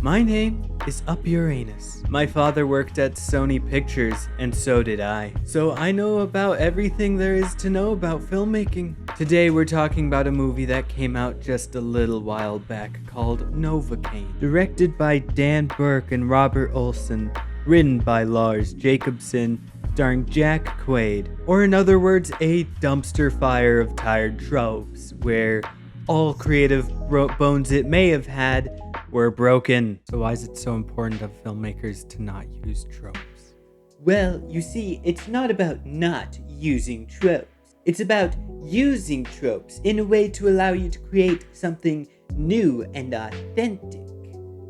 My name is Uppe Eure Anise. My father worked at Sony Pictures, and so did I. So I know about everything there is to know about filmmaking. Today we're talking about a movie that came out just a little while back called Novocaine. Directed by Dan Burke and Robert Olson. Written by Lars Jacobson. Starring Jack Quaid. Or in other words, a dumpster fire of tired tropes, where all creative bones it may have had were broken. So why is it so important of filmmakers to not use tropes? Well, you see, it's not about not using tropes. It's about using tropes in a way to allow you to create something new and authentic.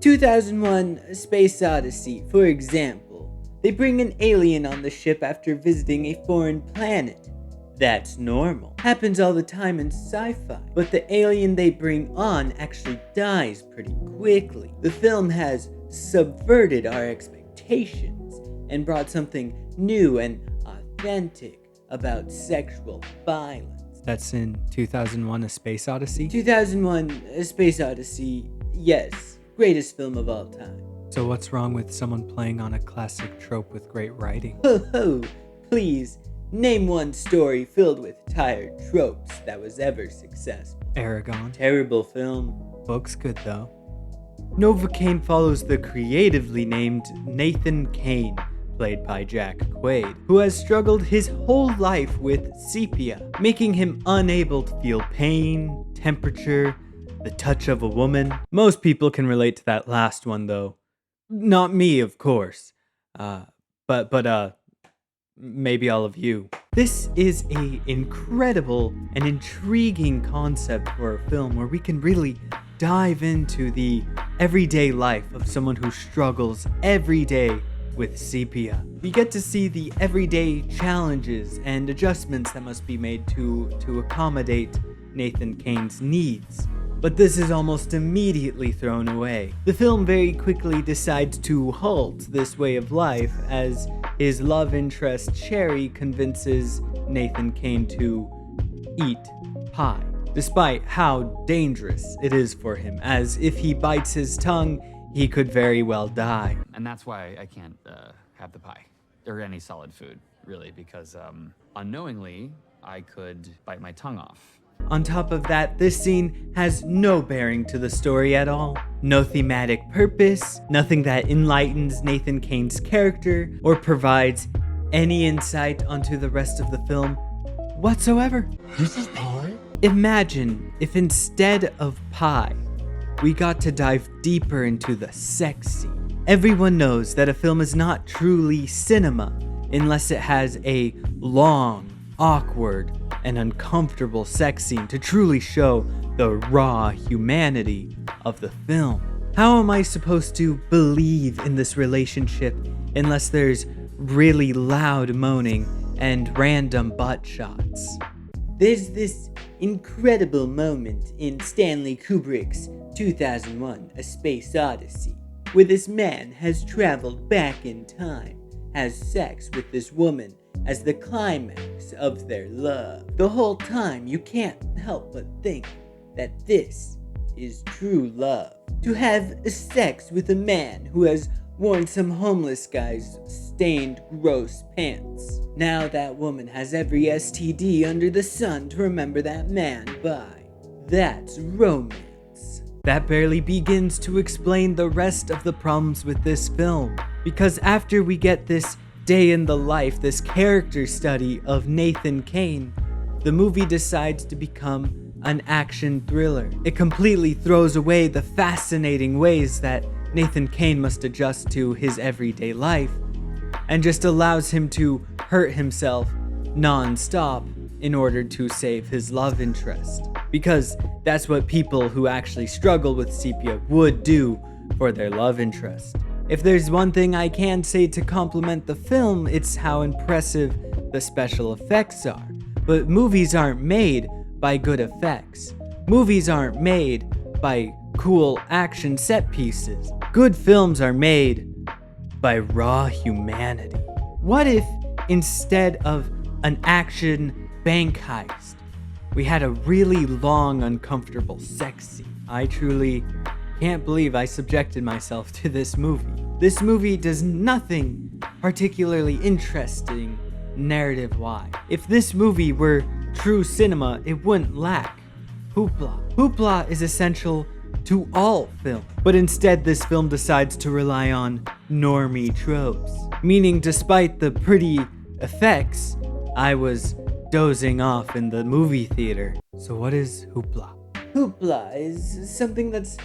2001: A Space Odyssey, for example. They bring an alien on the ship after visiting a foreign planet. That's normal. Happens all the time in sci-fi. But the alien they bring on actually dies pretty quickly. The film has subverted our expectations and brought something new and authentic about sexual violence. That's in 2001: A Space Odyssey? 2001: A Space Odyssey, yes. Greatest film of all time. So what's wrong with someone playing on a classic trope with great writing? Ho ho, please. Name one story filled with tired tropes that was ever successful. Aragon. Terrible film. Book's good though. Novocaine follows the creatively named Nathan Kane, played by Jack Quaid, who has struggled his whole life with sepia, making him unable to feel pain, temperature, the touch of a woman. Most people can relate to that last one though. Not me, of course. But maybe all of you. This is a incredible and intriguing concept for a film where we can really dive into the everyday life of someone who struggles every day with sepia. We get to see the everyday challenges and adjustments that must be made to accommodate Nathan Kane's needs. But this is almost immediately thrown away. The film very quickly decides to halt this way of life as his love interest Cherry convinces Nathan Kane to eat pie, despite how dangerous it is for him, as if he bites his tongue, he could very well die. And that's why I can't have the pie, or any solid food, really, because unknowingly, I could bite my tongue off. On top of that, this scene has no bearing to the story at all. No thematic purpose, nothing that enlightens Nathan Kane's character or provides any insight onto the rest of the film whatsoever. This is pie? Imagine if instead of pie, we got to dive deeper into the sex scene. Everyone knows that a film is not truly cinema unless it has a long, awkward, and uncomfortable sex scene to truly show the raw humanity of the film. How am I supposed to believe in this relationship unless there's really loud moaning and random butt shots? There's this incredible moment in Stanley Kubrick's 2001: A Space Odyssey, where this man has traveled back in time, has sex with this woman as the climax of their love. The whole time you can't help but think that this is true love. To have sex with a man who has worn some homeless guy's stained, gross pants. Now that woman has every STD under the sun to remember that man by. That's romance. That barely begins to explain the rest of the problems with this film, because after we get this day in the life, this character study of Nathan Kane, the movie decides to become an action thriller. It completely throws away the fascinating ways that Nathan Kane must adjust to his everyday life and just allows him to hurt himself non-stop in order to save his love interest. Because that's what people who actually struggle with sepia would do for their love interest. If there's one thing I can say to compliment the film, it's how impressive the special effects are. But movies aren't made by good effects. Movies aren't made by cool action set pieces. Good films are made by raw humanity. What if instead of an action bank heist, we had a really long, uncomfortable sex scene? I truly Can't believe I subjected myself to this movie. This movie does nothing particularly interesting narrative-wise. If this movie were true cinema, it wouldn't lack hoopla. Hoopla is essential to all film, but instead this film decides to rely on normie tropes. Meaning despite the pretty effects, I was dozing off in the movie theater. So what is hoopla? Hoopla is something that's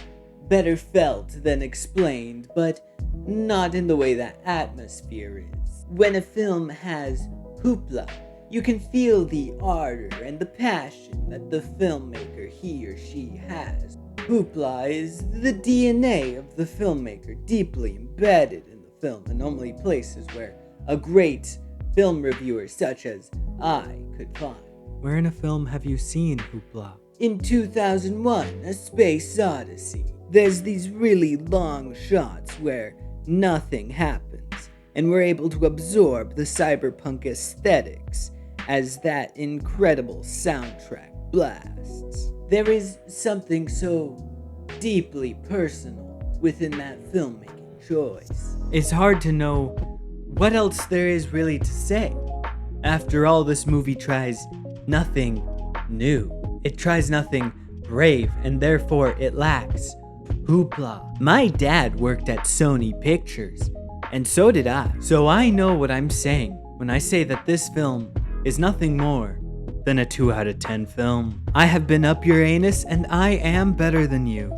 better felt than explained, but not in the way that atmosphere is. When a film has hoopla, you can feel the ardor and the passion that the filmmaker he or she has. Hoopla is the DNA of the filmmaker, deeply embedded in the film, and only places where a great film reviewer such as I could find. Where in a film have you seen hoopla? In 2001, A Space Odyssey, there's these really long shots where nothing happens, and we're able to absorb the cyberpunk aesthetics as that incredible soundtrack blasts. There is something so deeply personal within that filmmaking choice. It's hard to know what else there is really to say. After all, this movie tries nothing new. It tries nothing brave, and therefore it lacks hoopla. My dad worked at Sony Pictures, and so did I. So I know what I'm saying when I say that this film is nothing more than a 2 out of 10 film. I have been Up Your Anus, and I am better than you.